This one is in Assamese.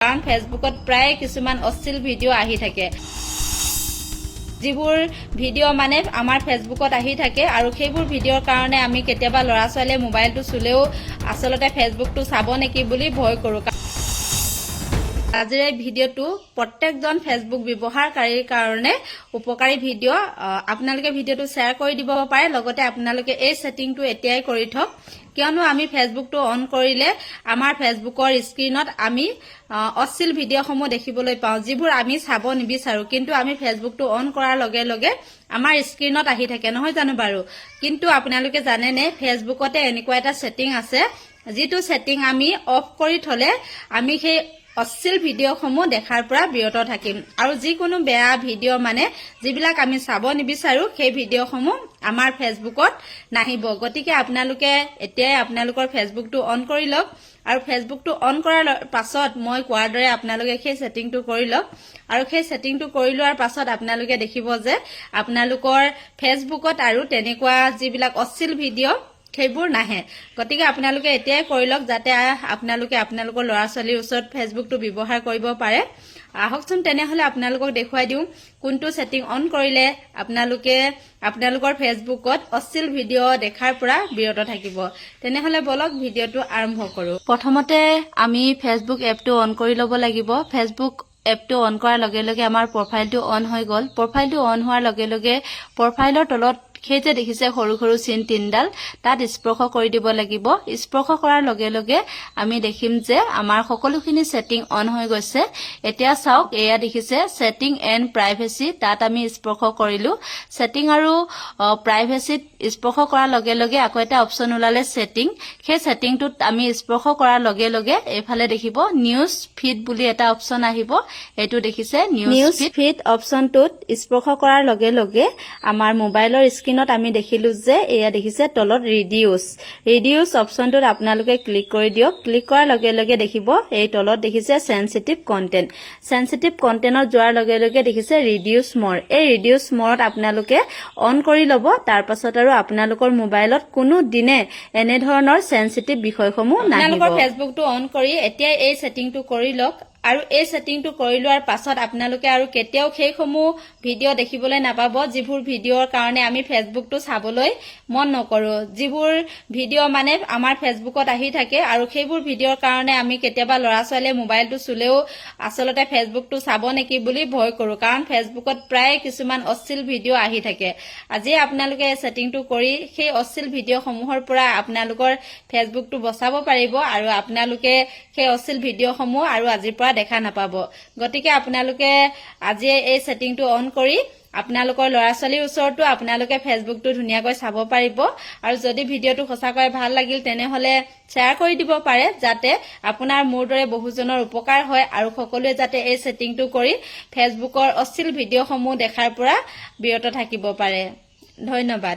কাৰণ ফেচবুকত প্ৰায় কিছুমান অশ্লীল ভিডিঅ' আহি থাকে যিবোৰ ভিডিঅ' মানে আমাৰ ফেচবুকত আহি থাকে আৰু সেইবোৰ ভিডিঅ'ৰ কাৰণে আমি কেতিয়াবা ল'ৰা ছোৱালীয়ে মোবাইলটো চুলেও আচলতে ফেচবুকটো চাব নেকি বুলি ভয় কৰোঁ আজিৰ এই ভিডিঅ'টো প্ৰত্যেকজন ফেচবুক ব্যৱহাৰকাৰীৰ কাৰণে উপকাৰী ভিডিঅ' আপোনালোকে ভিডিঅ'টো শ্বেয়াৰ কৰি দিব পাৰে লগতে আপোনালোকে এই সেটিংটো এতিয়াই কৰি থওক কিয়নো আমি ফেচবুকটো অন কৰিলে আমাৰ ফেচবুকৰ স্ক্ৰিনত আমি অশ্লীল ভিডিঅ'সমূহ দেখিবলৈ পাওঁ যিবোৰ আমি চাব নিবিচাৰো কিন্তু আমি ফেচবুকটো অন কৰাৰ লগে লগে আমাৰ স্ক্ৰিনত আহি থাকে নহয় জানো বাৰু কিন্তু আপোনালোকে জানেনে ফেচবুকতে এনেকুৱা এটা সেটিং আছে যিটো সেটিং আমি অফ কৰি থলে আমি সেই অশ্লীল ভিডিঅ'সমূহ দেখাৰ পৰা বিৰত থাকিম আৰু যিকোনো বেয়া ভিডিঅ' মানে যিবিলাক আমি চাব নিবিচাৰো সেই ভিডিঅ'সমূহ আমাৰ ফেচবুকত নাহিব গতিকে আপোনালোকে এতিয়াই আপোনালোকৰ ফেচবুকটো অন কৰি লওক আৰু ফেচবুকটো অন কৰাৰ পাছত মই কোৱাৰ দৰে আপোনালোকে সেই সেটিংটো কৰি লওক আৰু সেই সেটিংটো কৰি লোৱাৰ পাছত আপোনালোকে দেখিব যে আপোনালোকৰ ফেচবুকত আৰু তেনেকুৱা যিবিলাক অশ্লীল ভিডিঅ' সেইবোৰ নাহে গতিকে আপোনালোকে এতিয়াই কৰি লওক যাতে আপোনালোকে আপোনালোকৰ ল'ৰা ছোৱালীৰ ওচৰত ফেচবুকটো ব্যৱহাৰ কৰিব পাৰে আহকচোন তেনেহলে আপোনালোকক দেখুৱাই দিওঁ কোনটো সেটিং অন কৰিলে আপোনালোকে আপোনালোকৰ ফেচবুকত অশ্লীল ভিডিঅ' দেখাৰ পৰা বিৰত থাকিব তেনেহলে বলক ভিডিঅ'টো আৰম্ভ কৰো প্ৰথমতে আমি ফেচবুক এপটো অন কৰি ল'ব লাগিব ফেচবুক এপটো অন কৰাৰ লগে লগে আমাৰ প্ৰফাইলটো অন হৈ গ'ল প্ৰফাইলটো অন হোৱাৰ লগে লগে প্ৰফাইলৰ তলত সেই যে দেখিছে সৰু সৰু চিন তিনডাল তাত স্পৰ্শ কৰি দিব লাগিব স্পৰ্শ কৰাৰ লগে লগে আমি দেখিম যে আমাৰ সকলোখিনি সেটিং অন হৈ গৈছে এতিয়া চাওক এয়া দেখিছে সেটিং এণ্ড প্ৰাইভেচি তাত আমি স্পৰ্শ কৰিলো সেটিং আৰু প্ৰাইভেচিত স্পৰ্শ কৰাৰ লগে লগে আকৌ এটা অপচন ওলালে সেটিং সেই সেটিংটোত আমি স্পৰ্শ কৰাৰ লগে লগে এইফালে দেখিব নিউজ ফিড বুলি এটা অপচন আহিব এইটো দেখিছে নিউজ ফিড অপচনটোত স্পৰ্শ কৰাৰ লগে লগে আমাৰ মোবাইলৰ স্ক্ৰিনত আমি দেখিলো যে এয়া দেখিছে তলত ৰিডিউস অপচনটোত আপোনালোকে ক্লিক কৰি দিয়ক ক্লিক কৰাৰ লগে লগে দেখিব এই তলত দেখিছে সেনসিটিভ কন্টেন্টত যোৱাৰ লগে লগে দেখিছে ৰিডিউস মোৰ এই ৰিডিউস মোৰত আপোনালোকে অন কৰি ল'ব তাৰ পাছত আৰু আপোনালোকৰ মোবাইলত কোনো দিনে এনে ধৰণৰ সেনসিটিভ বিষয়সমূহ নাহিব আপোনালোকৰ ফেচবুকটো অন কৰি এতিয়া এই সেটিংটো কৰি লওক আৰু এই সেটিংটো কৰি লোৱাৰ পাছত আপোনালোকে আৰু কেতিয়াও সেইসমূহ ভিডিঅ' দেখিবলৈ নাপাব যিবোৰ ভিডিঅ'ৰ কাৰণে আমি ফেচবুকটো চাবলৈ মন নকৰো যিবোৰ ভিডিঅ' মানে আমাৰ ফেচবুকত আহি থাকে আৰু সেইবোৰ ভিডিঅ'ৰ কাৰণে আমি কেতিয়াবা ল'ৰা ছোৱালীয়ে মোবাইলটো চুলেও আচলতে ফেচবুকটো চাব নেকি বুলি ভয় কৰোঁ কাৰণ ফেচবুকত প্ৰায় কিছুমান অশ্লীল ভিডিঅ' আহি থাকে আজি আপোনালোকে এই সেটিংটো কৰি সেই অশ্লীল ভিডিঅ'সমূহৰ পৰা আপোনালোকৰ ফেচবুকটো বচাব পাৰিব আৰু আপোনালোকে সেই অশ্লীল ভিডিঅ'সমূহ আৰু আজিৰ পৰা দেখা নাপাব গতিকে আপোনালোকে আজি এই সেটিংটো অন কৰি আপোনালোকৰ ল'ৰা ছোৱালীৰ ওচৰতো আপোনালোকে ফেচবুকটো ধুনীয়াকৈ চাব পাৰিব আৰু যদি ভিডিঅ'টো সঁচাকৈ ভাল লাগিল তেনেহলে শ্বেয়াৰ কৰি দিব পাৰে যাতে আপোনাৰ মোৰ দৰে বহুজনৰ উপকাৰ হয় আৰু সকলোৱে যাতে এই সেটিংটো কৰি ফেচবুকৰ অশ্লীল ভিডিঅ'সমূহ দেখাৰ পৰা বিৰত থাকিব পাৰে ধন্যবাদ